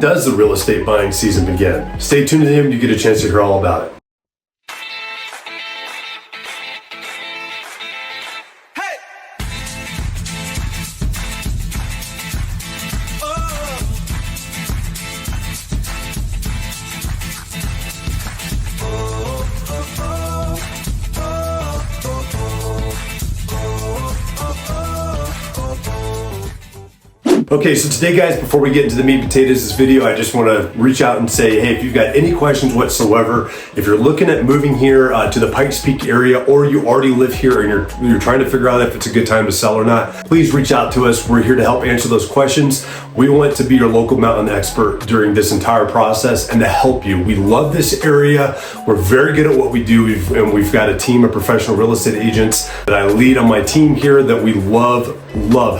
does the real estate buying season begin? Stay tuned to the end, you get a chance to hear all about it. Okay, so today guys, before we get into the meat and potatoes of this video, I just want to reach out and say, hey, if you've got any questions whatsoever, if you're looking at moving here to the Pikes Peak area, or you already live here and you're trying to figure out if it's a good time to sell or not, please reach out to us. We're here to help answer those questions. We want to be your local mountain expert during this entire process and to help you. We love this area. We're very good at what we do, and we've got a team of professional real estate agents that I lead on my team here that we love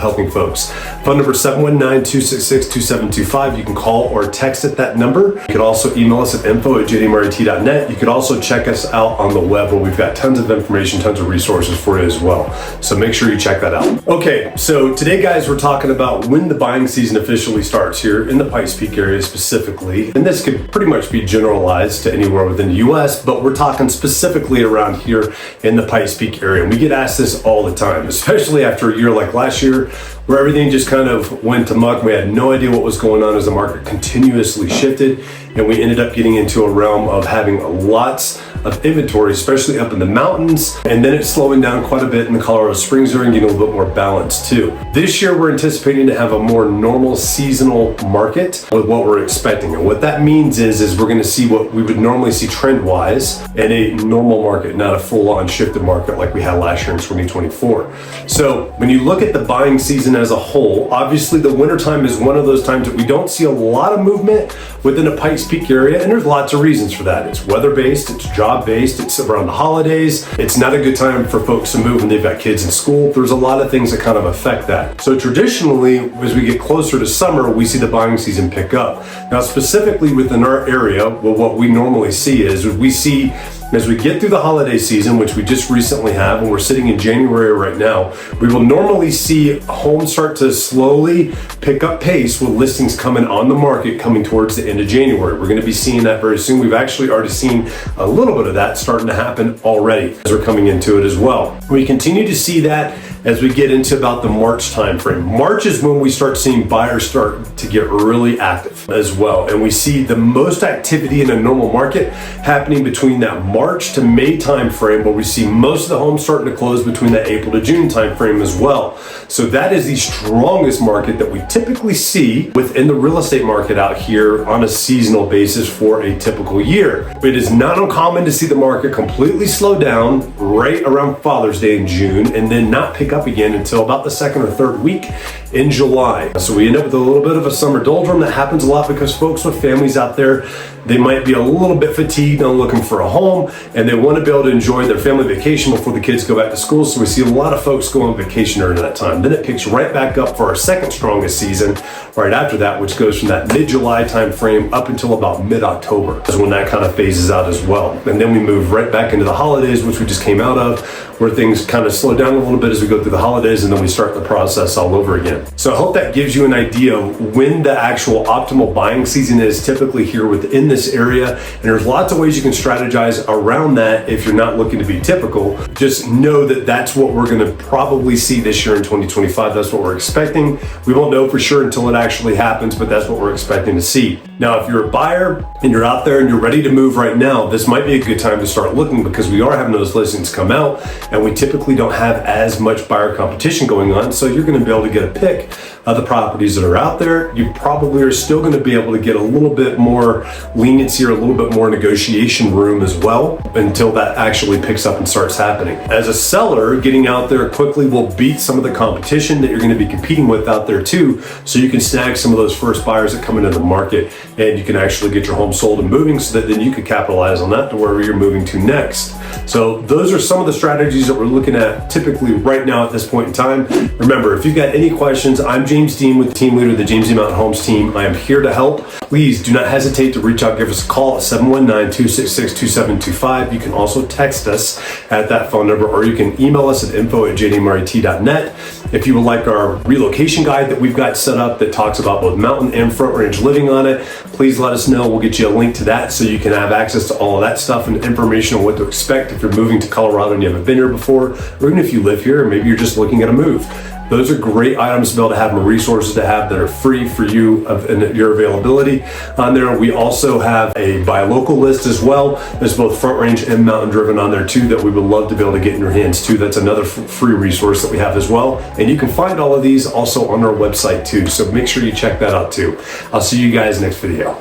helping folks. Phone number 719-266-2725. You can call or text at that number. You can also email us at info@jdmrt.net. You could also check us out on the web where we've got tons of information, tons of resources for you as well. So make sure you check that out. Okay, so today guys, we're talking about when the buying season officially starts here in the Pikes Peak area specifically. And this could pretty much be generalized to anywhere within the US, but we're talking specifically around here in the Pikes Peak area. And we get asked this all the time, especially after a year like last year, where everything just kind of went amok. We had no idea what was going on as the market continuously shifted, and we ended up getting into a realm of having lots of inventory, especially up in the mountains, and then it's slowing down quite a bit in the Colorado Springs area and getting a little bit more balanced too. This year we're anticipating to have a more normal seasonal market with what we're expecting, and what that means is we're going to see what we would normally see trend-wise in a normal market, not a full-on shifted market like we had last year in 2024. So when you look at the buying season as a whole, obviously the wintertime is one of those times that we don't see a lot of movement within the Pikes Peak area, and there's lots of reasons for that. It's weather-based, it's job-based, it's around the holidays. It's not a good time for folks to move when they've got kids in school. There's a lot of things that kind of affect that. So traditionally, as we get closer to summer, we see the buying season pick up. Now, specifically within our area, well, what we normally see is we see as we get through the holiday season, which we just recently have, and we're sitting in January right now, we will normally see homes start to slowly pick up pace with listings coming on the market coming towards the end of January. We're going to be seeing that very soon. We've actually already seen a little bit of that starting to happen already as we're coming into it as well. We continue to see that as we get into about the March timeframe. March is when we start seeing buyers start to get really active as well. And we see the most activity in a normal market happening between that March to May timeframe, where we see most of the homes starting to close between that April to June timeframe as well. So that is the strongest market that we typically see within the real estate market out here on a seasonal basis for a typical year. It is not uncommon to see the market completely slow down right around Father's Day in June and then not pick up again until about the second or third week in July. So we end up with a little bit of a summer doldrum. That happens a lot because folks with families out there, they might be a little bit fatigued on looking for a home, and they want to be able to enjoy their family vacation before the kids go back to school. So we see a lot of folks go on vacation during that time. Then it picks right back up for our second strongest season right after that, which goes from that mid-July time frame up until about mid-October is when that kind of phases out as well. And then we move right back into the holidays, which we just came out of, where things kind of slow down a little bit as we go through the holidays, and then we start the process all over again. So I hope that gives you an idea of when the actual optimal buying season is typically here within this area. And there's lots of ways you can strategize around that if you're not looking to be typical. Just know that that's what we're going to probably see this year in 2025. That's what we're expecting. We won't know for sure until it actually happens, but that's what we're expecting to see. Now, if you're a buyer and you're out there and you're ready to move right now, this might be a good time to start looking, because we are having those listings come out, and we typically don't have as much buyer competition going on. So you're going to be able to get a pick of the properties that are out there. You probably are still going to be able to get a little bit more leniency or a little bit more negotiation room as well until that actually picks up and starts happening. As a seller, getting out there quickly will beat some of the competition that you're going to be competing with out there too, so you can snag some of those first buyers that come into the market, and you can actually get your home sold and moving, so that then you can capitalize on that to wherever you're moving to next. So those are some of the strategies that we're looking at typically right now at this point in time. Remember, if you've got any questions, I'm James Dean with the team leader of the James Dean Mountain Homes team. I am here to help. Please do not hesitate to reach out, give us a call at 719-266-2725. You can also text us at that phone number, or you can email us at info@jdmret.net. If you would like our relocation guide that we've got set up that talks about both mountain and front range living on it, please let us know. We'll get you a link to that so you can have access to all of that stuff and information on what to expect if you're moving to Colorado and you haven't been here before, or even if you live here and maybe you're just looking at a move. Those are great items to be able to have and resources to have that are free for you and your availability. On there, we also have a buy local list as well. There's both front range and mountain driven on there too that we would love to be able to get in your hands too. That's another free resource that we have as well. And you can find all of these also on our website too. So make sure you check that out too. I'll see you guys next video.